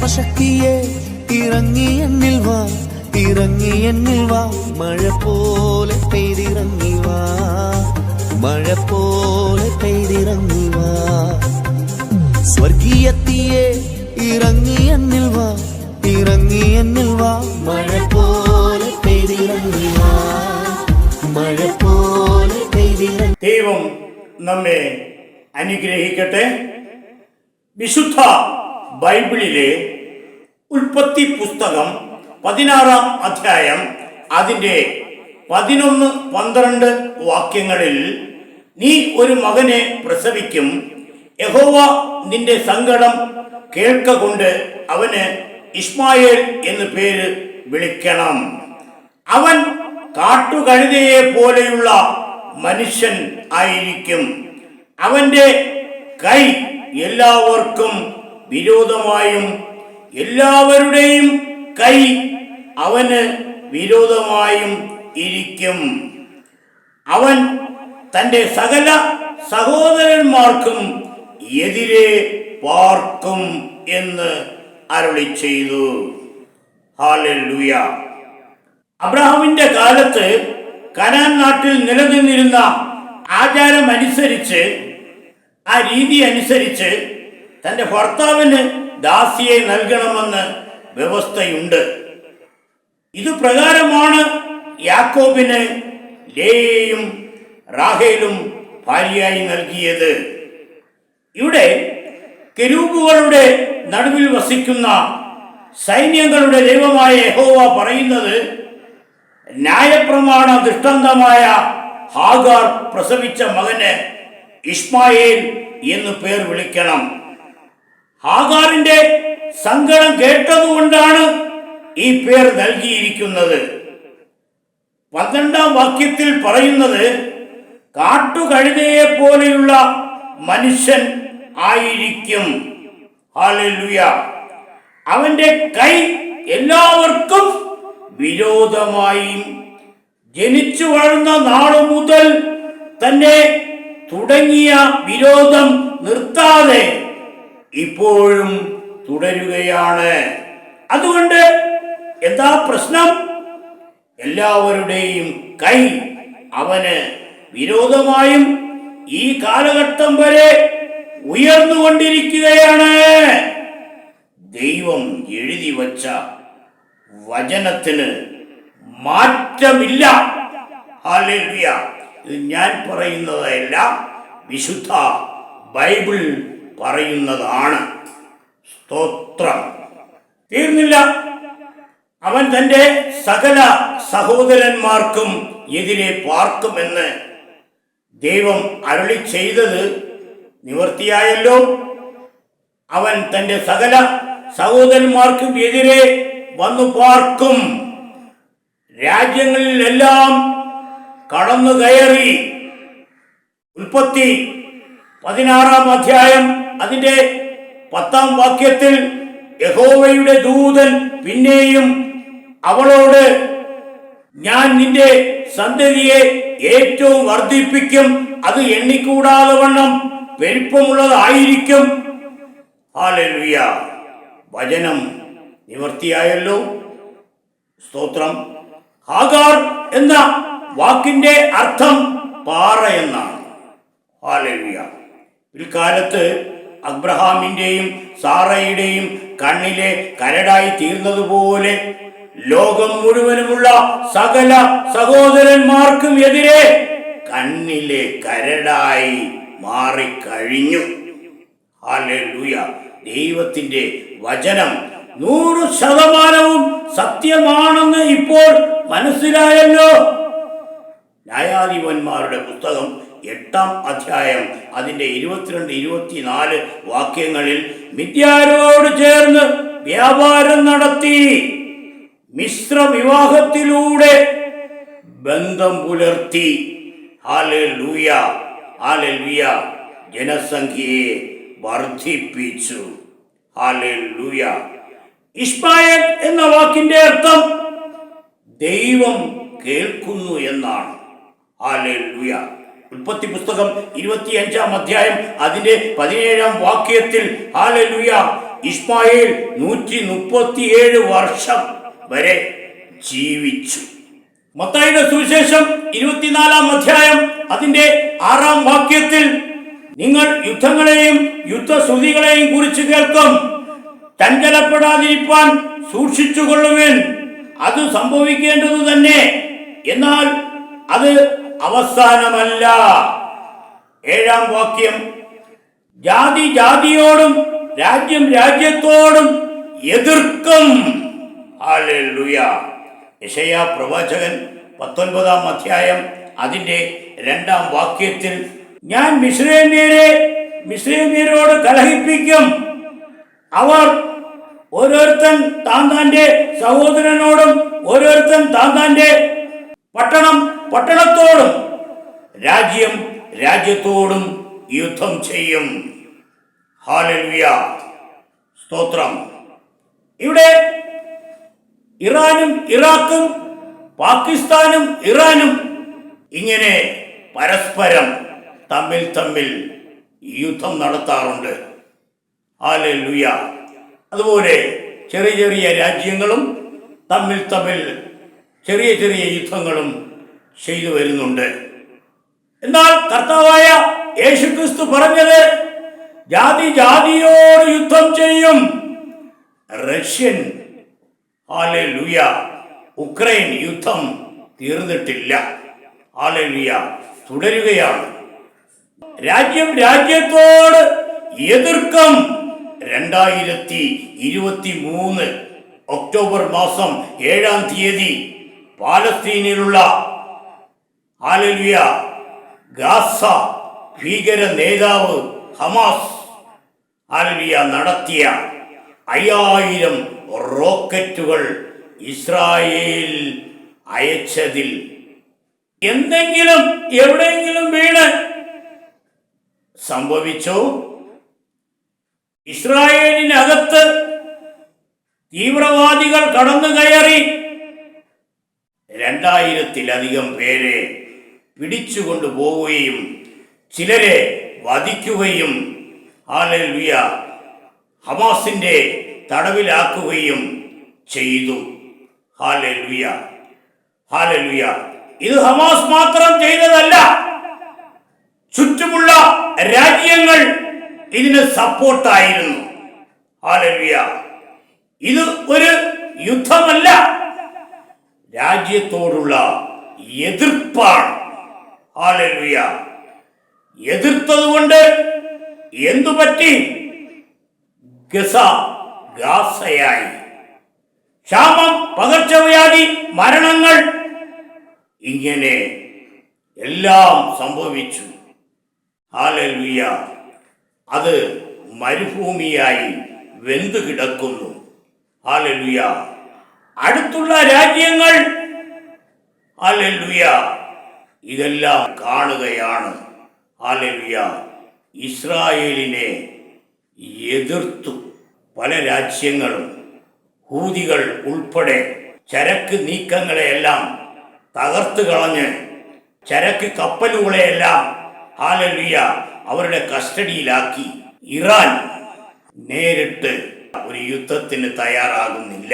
ശക്തിയെ ഇറങ്ങി എന്നിൽ വാ, ഇറങ്ങി എന്നിൽ വാ, മഴ പോലെ പെയ്തിറങ്ങി വാ, മഴ പോലെ പെയ്തിറങ്ങി വാ. സ്വർഗീയത്തിയെ ഇറങ്ങി എന്നിൽ വാ, ഇറങ്ങി എന്നിൽ വാ, മഴ പോലെ പെയ്തിറങ്ങി വാ, മഴ പോലെ പെയ്തിറങ്ങി. ദൈവം നമ്മെ അനുഗ്രഹിക്കട്ടെ. വിശുദ്ധ ബൈബിളിലെ ഉൽപ്പത്തി പുസ്തകം 16-ാം അധ്യായം അതിൻ്റെ 11-12 വാക്യങ്ങളിൽ നീ ഒരു മകനെ പ്രസവിക്കും, യഹോവ നിന്റെ സങ്കടം കേൾക്കൊണ്ട് അവന് ഇശ്മായേൽ എന്ന് പേര് വിളിക്കണം. അവൻ കാട്ടുകഴുതയെ പോലെയുള്ള മനുഷ്യൻ ആയിരിക്കും. അവന്റെ കൈ എല്ലാവർക്കും വിരോധമായും എല്ലാവരുടെയും കൈ അവന് വിരോധമായും ഇരിക്കും. അവൻ തൻ്റെ സകല സഹോദരന്മാർക്കും എതിരെ പാർക്കും എന്ന് അരുളി ചെയ്തു. ഹല്ലേലൂയ. അബ്രഹാമിന്റെ കാലത്ത് കനാൻ നാട്ടിൽ നിലനിന്നിരുന്ന ആചാരമനുസരിച്ച്, ആ രീതി അനുസരിച്ച് തൻ്റെ ഭർത്താവിന് ദാസിയെ നൽകണമെന്ന് വ്യവസ്ഥയുണ്ട്. ഇതുപ്രകാരമാണ് യാക്കോബിന് ലേയയും റാഹേലും ഭാര്യയായി നൽകിയത്. ഇവിടെ കെരൂബുകളുടെ നടുവിൽ വസിക്കുന്ന സൈന്യങ്ങളുടെ ദൈവമായ യഹോവ പറയുന്നത്, ന്യായപ്രമാണ ദൃഷ്ടാന്തമായ ഹാഗാർ പ്രസവിച്ച മകന് ഇശ്മായേൽ എന്ന് പേർ വിളിക്കണം. ഹാഗാറിന്റെ സങ്കടം കേട്ടതുകൊണ്ടാണ് ഈ പേർ നൽകിയിരിക്കുന്നത്. 12-ാം വാക്യത്തിൽ പറയുന്നത്, കാട്ടുകഴുതയെ പോലെയുള്ള മനുഷ്യൻ ആയിരിക്കും. ഹല്ലേലൂയ. അവന്റെ കൈ എല്ലാവർക്കും വിരോധമായും ജനിച്ചു വളർന്ന നാളു മുതൽ തന്നെ തുടങ്ങിയ വിരോധം നിർത്താതെ ഇപ്പോഴും തുടരുകയാണ്. അതുകൊണ്ട് എന്താ പ്രശ്നം? എല്ലാവരുടെയും കൈ അവന് വിരോധമായും ഈ കാലഘട്ടം വരെ ഉയർന്നുകൊണ്ടിരിക്കുകയാണ്. ദൈവം എഴുതി വച്ച വചനത്തിന് മാറ്റമില്ല. ഹല്ലേലൂയ. ഇത് ഞാൻ പറയുന്നതല്ല, വിശുദ്ധ ബൈബിൾ പറയുന്നതാണ്. സ്തോത്രം. തീർന്നില്ല. അവൻ തൻ്റെ സകല സഹോദരന്മാർക്കും എതിരെ പാർക്കുമെന്ന് ദൈവം അരുളി ചെയ്തത് നിവർത്തിയായല്ലോ. അവൻ തൻ്റെ സകല സഹോദരന്മാർക്കും എതിരെ വന്നു പാർക്കും. രാജ്യങ്ങളിലെല്ലാം കടന്നു കയറി. ഉൽപ്പത്തി 16-ാം അധ്യായം അതിൻ്റെ 10-ാം വാക്യത്തിൽ യഹോവയുടെ ദൂതൻ പിന്നെയും അവളോട്, ഞാൻ നിന്റെ സന്തതിയെ ഏറ്റവും വർദ്ധിപ്പിക്കും, അത് എണ്ണിക്കൂടാതെ വണ്ണം പെരുപ്പമുള്ളതായിരിക്കും. ഹല്ലേലൂയ. വചനം നിവർത്തിയായല്ലോ. സ്തോത്രം. ഹാഗാർ എന്ന വാക്കിന്റെ അർത്ഥം പാറ എന്നാണ്. ഹല്ലേലൂയ. പിൽക്കാലത്ത് അബ്രഹാമിന്റെയും സാറയുടെയും കണ്ണിലെ കരടായി തീർന്നതുപോലെ ലോകം മുഴുവനുമുള്ള സകല സഹോദരന്മാർക്കും എതിരെ കണ്ണിലെ കരടായി മാറിക്കഴിഞ്ഞു. ഹല്ലേലൂയ. ദൈവത്തിന്റെ വചനം 100% സത്യമാണെന്ന് ഇപ്പോൾ മനസ്സിലായല്ലോ. ന്യായാധിപന്മാരുടെ പുസ്തകം 8-ാം അധ്യായം അതിൻ്റെ 22-24 വാക്യങ്ങളിൽ മിദ്യാരോട് ചേർന്ന് വ്യാപാരം നടത്തി മിശ്ര വിവാഹത്തിലൂടെ ബന്ധം പുലർത്തി. ഹല്ലേലൂയ. ഹല്ലേലൂയ. ജനസംഖ്യയെ വർദ്ധിപ്പിച്ചു. ഹല്ലേലൂയ. ഇശ്മായേൽ എന്ന വാക്കിന്റെ അർത്ഥം ദൈവം കേൾക്കുന്നു എന്നാണ്. ഹല്ലേലൂയ. ഉൽപ്പത്തി പുസ്തകം 25-ാം അധ്യായം അതിന്റെ 17-ാം വാക്യത്തിൽ ഹല്ലേലൂയ, ഇസ്മായേൽ 137 വർഷം വരെ ജീവിച്ചു. മത്തായിയുടെ സുവിശേഷം 24-ാം അധ്യായം അതിന്റെ 6-ാം വാക്യത്തിൽ നിങ്ങൾ യുദ്ധങ്ങളെയും യുദ്ധശ്രുതികളെയും കുറിച്ച് കേൾക്കും. ചഞ്ചലപ്പെടാതിരിപ്പാൻ സൂക്ഷിച്ചുകൊള്ളുവിൻ. അത് സംഭവിക്കേണ്ടത് തന്നെ, എന്നാൽ അത് അവസാനമല്ല. 7-ാം വാക്യം ജാതി ജാതിയോടും രാജ്യം രാജ്യത്തോടും എതിർക്കും. ഹല്ലേലൂയ. യെശയ്യാ പ്രവാചകൻ 19-ാം അധ്യായം അതിന്റെ 2-ാം വാക്യത്തിൽ ഞാൻ മിസ്രയീമ്യരോട് കലഹിപ്പിക്കും. അവർ ഓരോരുത്തൻ താന്താന്റെ സഹോദരനോടും ഓരോരുത്തൻ താന്താന്റെ പട്ടണത്തോടും രാജ്യം രാജ്യത്തോടും യുദ്ധം ചെയ്യും. ഹല്ലേലൂയ, സ്തോത്രം. ഇവിടെ ഇറാനും ഇറാഖും പാകിസ്ഥാനും ഇറാനും ഇങ്ങനെ പരസ്പരം തമ്മിൽ യുദ്ധം നടത്താറുണ്ട്. ഹല്ലേലൂയ. അതുപോലെ ചെറിയ ചെറിയ രാജ്യങ്ങളും തമ്മിൽ ചെറിയ ചെറിയ യുദ്ധങ്ങളും ചെയ്തു വരുന്നുണ്ട്. എന്നാൽ കർത്താവായ യേശുക്രിസ്തു പറഞ്ഞത് ജാതി ജാതിയോട് യുദ്ധം ചെയ്യും. റഷ്യൻ ഹല്ലേലൂയ ഉക്രൈൻ യുദ്ധം തീർന്നിട്ടില്ല. ഹല്ലേലൂയ തുടരുകയാണ്. രാജ്യം രാജ്യത്തോട് എതിർക്കും. 2023 ഒക്ടോബർ മാസം 7-ാം തീയതി പാലസ്തീനിലുള്ള ഹല്ലേലൂയ ഗാസ ഭീകര നേതാവ് ഹമാസ് ഹല്ലേലൂയ നടത്തിയ 5000 റോക്കറ്റുകൾ ഇസ്രായേൽ അയച്ചതിൽ എന്തെങ്കിലും എവിടെയെങ്കിലും വീണ് സംഭവിച്ചോ? ഇസ്രായേലിനകത്ത് തീവ്രവാദികൾ കടന്നു കയറി 2000-ത്തിലധികം പേരെ പിടിച്ചുകൊണ്ടു പോവുകയും ചിലരെ വധിക്കുകയും ഹല്ലേലൂയ ഹമാസിന്റെ തടവിലാക്കുകയും ചെയ്തു. Hallelujah, hallelujah. ഇത് ഹമാസ് മാത്രം ചെയ്തതല്ല, ചുറ്റുമുള്ള രാജ്യങ്ങൾ ഇതിന് സപ്പോർട്ടായിരുന്നു. ഹല്ലേലൂയ. ഇത് ഒരു യുദ്ധമല്ല, രാജ്യത്തോടുള്ള എതിർപ്പാണ്. ഹല്ലേലൂയ. എതിർത്തതുകൊണ്ട് എന്തു പറ്റി? ഗാസയായി. ക്ഷാമം, പകർച്ചവ്യാധി, മരണങ്ങൾ, ഇങ്ങനെ എല്ലാം സംഭവിച്ചു. ഹല്ലേലൂയ. അത് മരുഭൂമിയായി വെന്തു കിടക്കുന്നു. ഹല്ലേലൂയ. അടുത്തുള്ള രാജ്യങ്ങൾ ഹല്ലേലൂയ ഇതെല്ലാം കാണുകയാണ്. ഹല്ലേലൂയ. ഇസ്രായേലിനെ എതിർത്തു പല രാജ്യങ്ങളും. ഹൂതികൾ ഉൾപ്പെടെ ചരക്ക് നീക്കങ്ങളെയെല്ലാം തകർത്ത് കളഞ്ഞ് ചരക്ക് കപ്പലുകളെയെല്ലാം ഹല്ലേലൂയ അവരുടെ കസ്റ്റഡിയിലാക്കി. ഇറാൻ നേരിട്ട് ഒരു യുദ്ധത്തിന് തയ്യാറാകുന്നില്ല,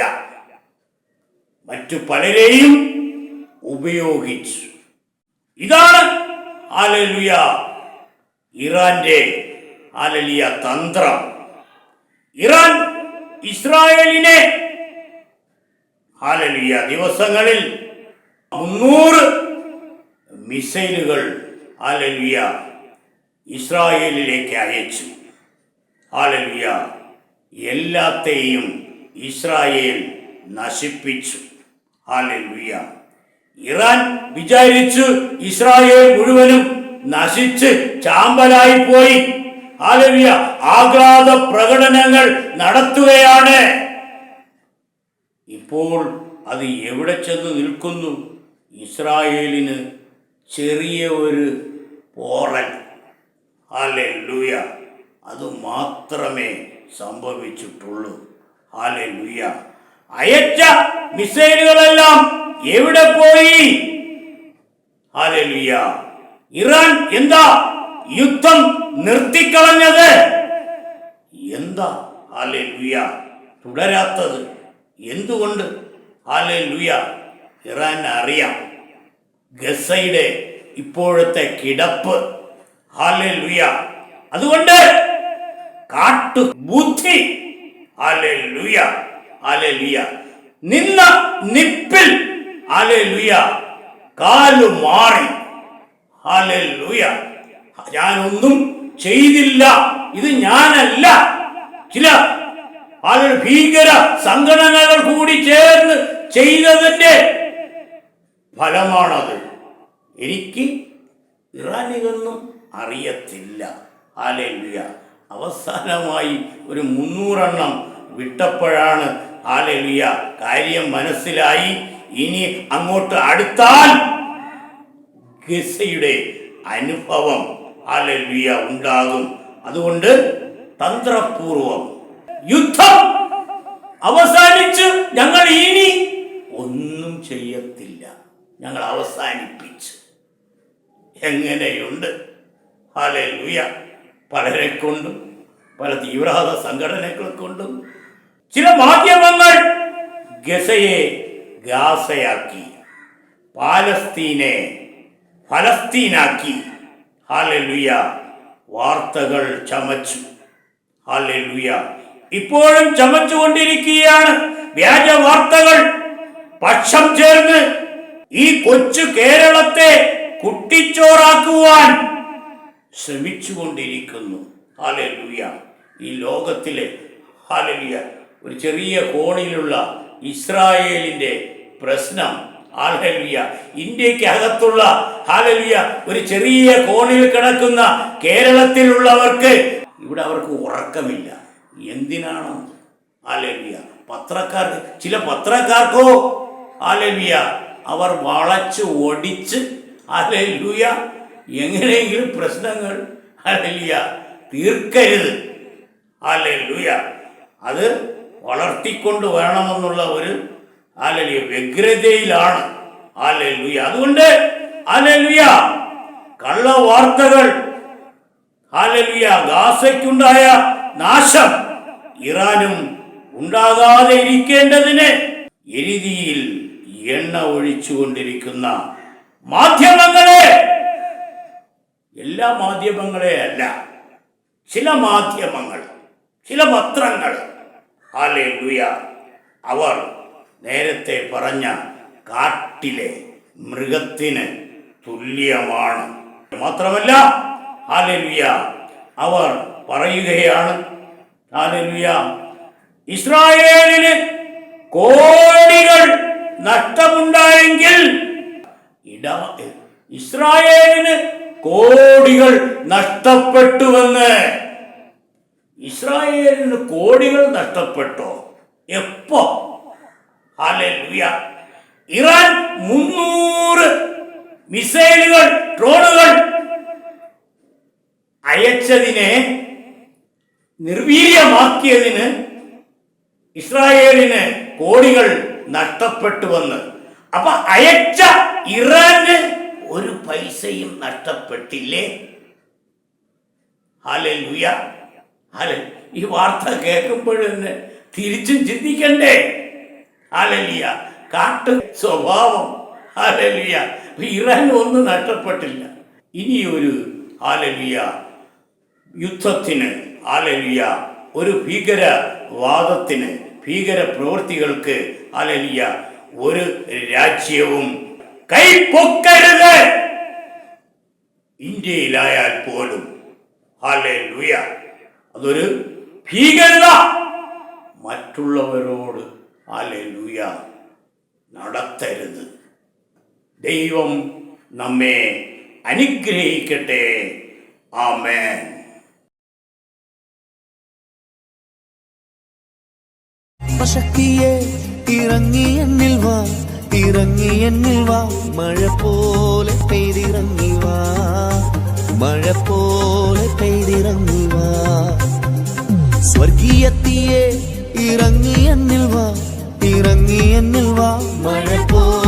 മറ്റു പലരെയും ഉപയോഗിച്ചു. ഇതാണ് ഹല്ലേലൂയ ഇറാന്റെ ഹല്ലേലൂയ തന്ത്രം. ഇറാൻ ഇസ്രായേലിനെ ഹല്ലേലൂയ ദിവസങ്ങളിൽ 300 മിസൈലുകൾ ഹല്ലേലൂയ ഇസ്രായേലിലേക്ക് അയച്ചു. ഹല്ലേലൂയ എല്ലാത്തെയും ഇസ്രായേൽ നശിപ്പിച്ചു. ഹല്ലേലൂയ. ഇറാൻ വിചാരിച്ചു ഇസ്രായേൽ മുഴുവനും നശിച്ച് ചാമ്പലായി പോയി. ഹല്ലേലൂയ ആഘാത പ്രകടനങ്ങൾ നടത്തുകയാണ്. ഇപ്പോൾ അത് എവിടെ ചെന്ന് നിൽക്കുന്നു? ഇസ്രായേലിന് ചെറിയ ഒരു പോറൽ. ഹല്ലേലൂയ അത് മാത്രമേ സംഭവിച്ചിട്ടുള്ളൂ. ഹല്ലേലൂയ അയച്ച മിസൈലുകളെല്ലാം എവിടെ പോയി? ഹല്ലേലൂയ ഇറാൻ എന്താ യുദ്ധം നിർത്തിക്കളഞ്ഞത്? എന്താ? ഹല്ലേലൂയ തുടരാത്തത് എന്തുകൊണ്ട്? ഹല്ലേലൂയ ഇറാന് അറിയാം ഗസയുടെ ഇപ്പോഴത്തെ കിടപ്പ്. ഹല്ലേലൂയ അതുകൊണ്ട് കാട്ടു ബുദ്ധി ഹല്ലേലൂയ ഹല്ലേലൂയ നിന്ന നിപ്പിൽ ഹല്ലേലൂയ കാലു മാറി. ഹല്ലേലൂയ ഞാനൊന്നും ചെയ്തില്ല, ഇത് ഞാനല്ല, ചില ഭീകര സംഘടനകൾ കൂടി ചേർന്ന് ചെയ്തതിന്റെ ഫലമാണത്. എനിക്ക് ഇറാനിതൊന്നും അറിയത്തില്ല. ഹല്ലേലൂയ അവസാനമായി ഒരു 300 എണ്ണം വിട്ടപ്പോഴാണ് ഹല്ലേലൂയ കാര്യം മനസ്സിലായി. ഇനി അങ്ങോട്ട് അടുത്താൽ ഗസയുടെ അനുഭവം ഹല്ലേലൂയ ഉണ്ടാകും. അതുകൊണ്ട് തന്ത്രപൂർവം യുദ്ധം അവസാനിച്ച് ഞങ്ങൾ ഇനി ഒന്നും ചെയ്യത്തില്ല, ഞങ്ങൾ അവസാനിപ്പിച്ച്. എങ്ങനെയുണ്ട്? ഹല്ലേലൂയ പലരെ കൊണ്ടും പല തീവ്രവാദ സംഘടനകളെ കൊണ്ടും ചില മാധ്യമങ്ങൾ ഗസയെ ഗാസയാക്കി, പാലസ്തീനെ ഫലസ്തീനാക്കി. ഹല്ലേലൂയ വാർത്തകൾ ചമച്ചു. ഹല്ലേലൂയ ഇപ്പോഴും ചമച്ചുകൊണ്ടിരിക്കുകയാണ് വ്യാജ വാർത്തകൾ. പക്ഷം ചേർന്ന് ഈ കൊച്ചു കേരളത്തെ കുട്ടിച്ചോറാക്കുവാൻ ശ്രമിച്ചുകൊണ്ടിരിക്കുന്നു. ഹല്ലേലൂയ ഈ ലോകത്തിലെ ഹല്ലേലൂയ ഒരു ചെറിയ കോണിലുള്ള ഇസ്രായേലിന്റെ പ്രശ്നം ഹല്ലേലൂയ ഇന്ത്യക്ക് അകത്തുള്ള ഹല്ലേലൂയ ഒരു ചെറിയ കോണിൽ കിടക്കുന്ന കേരളത്തിലുള്ളവർക്ക് ഇവിടെ അവർക്ക് ഉറക്കമില്ല. എന്തിനാണ്? ഹല്ലേലൂയ പത്രക്കാർക്ക്, ചില പത്രക്കാർക്കോ ഹല്ലേലൂയ അവർ വളച്ച് ഒടിച്ച് ഹല്ലേലൂയ എങ്ങനെയെങ്കിലും പ്രശ്നങ്ങൾ ഹല്ലേലൂയ തീർക്കരുത്. ഹല്ലേലൂയ അത് വളർത്തിക്കൊണ്ട് വേണമെന്നുള്ള ഒരു ഹല്ലേലൂയ വ്യഗ്രതയിലാണ്. ഹല്ലേലൂയ അതുകൊണ്ട് ഹല്ലേലൂയ കള്ള വാർത്തകൾ ഹല്ലേലൂയ ഗാസയ്ക്കുണ്ടായ നാശം ഇറാനും ഉണ്ടാകാതെ ഇരിക്കേണ്ടതിന് എരിതിയിൽ എണ്ണ ഒഴിച്ചുകൊണ്ടിരിക്കുന്ന മാധ്യമങ്ങളെ, എല്ലാ മാധ്യമങ്ങളെ അല്ല, ചില മാധ്യമങ്ങൾ, ചില പത്രങ്ങൾ ഹല്ലേലൂയ അവർ നേരത്തെ പറഞ്ഞ കാട്ടിലെ മൃഗത്തിന് തുല്യമാണ്. മാത്രമല്ല ഹല്ലേലൂയ അവർ പറയുകയാണ് ഹല്ലേലൂയ ഇസ്രായേലിന് കോടികൾ നഷ്ടമുണ്ടായെങ്കിൽ ഇസ്രായേലിന് കോടികൾ നഷ്ടപ്പെട്ടുവെന്ന്. ഇസ്രായേലിന് കോടികൾ നഷ്ടപ്പെട്ടോ? എപ്പോ? ഹല്ലേലൂയ ഇറാൻ 300 മിസൈലുകൾ, ഡ്രോണുകൾ അയച്ചതിനെ നിർവീര്യമാക്കിയതിന് ഇസ്രായേലിന് കോടികൾ നഷ്ടപ്പെട്ടുവെന്ന്. അപ്പൊ അയച്ച ഇറാന് ഒരു പൈസയും നഷ്ടപ്പെട്ടില്ലേ? ഹല്ലേലൂയ ഈ വാർത്ത കേൾക്കുമ്പോഴെന്നെ തിരിച്ചും ചിന്തിക്കണ്ടേ? ഹല്ലേലൂയ കാട്ടു സ്വഭാവം. ഹല്ലേലൂയ ഇറാൻ ഒന്നും നഷ്ടപ്പെട്ടില്ല. ഇനിയൊരു ഹല്ലേലൂയ യുദ്ധത്തിന് ഹല്ലേലൂയ ഒരു ഭീകരവാദത്തിന്, ഭീകര പ്രവൃത്തികൾക്ക് ഹല്ലേലൂയ ഒരു രാജ്യവും കൈപ്പൊക്കരുത്, ഇന്ത്യയിലായാൽ പോലും. ഹല്ലേലൂയ അതൊരു ഭീകരത മറ്റുള്ളവരോട് ഹല്ലേലൂയ നടത്തരുത്. ദൈവം നമ്മെ അനുഗ്രഹിക്കട്ടെ. ആമേൻ. ശക്തിയെ ഇറങ്ങി എന്നിൽ വാ, ഇറങ്ങി എന്നിൽ വാ, മഴ പോലെ പെയ്തിറങ്ങി വാ, മഴ പോലെ പെയ്തിറങ്ങി വാ. സ്വർഗീയത്തിയെ ഇറങ്ങി എന്നിൽ വാ, ഇറങ്ങി എന്നിൽ വാ, മഴ പോലെ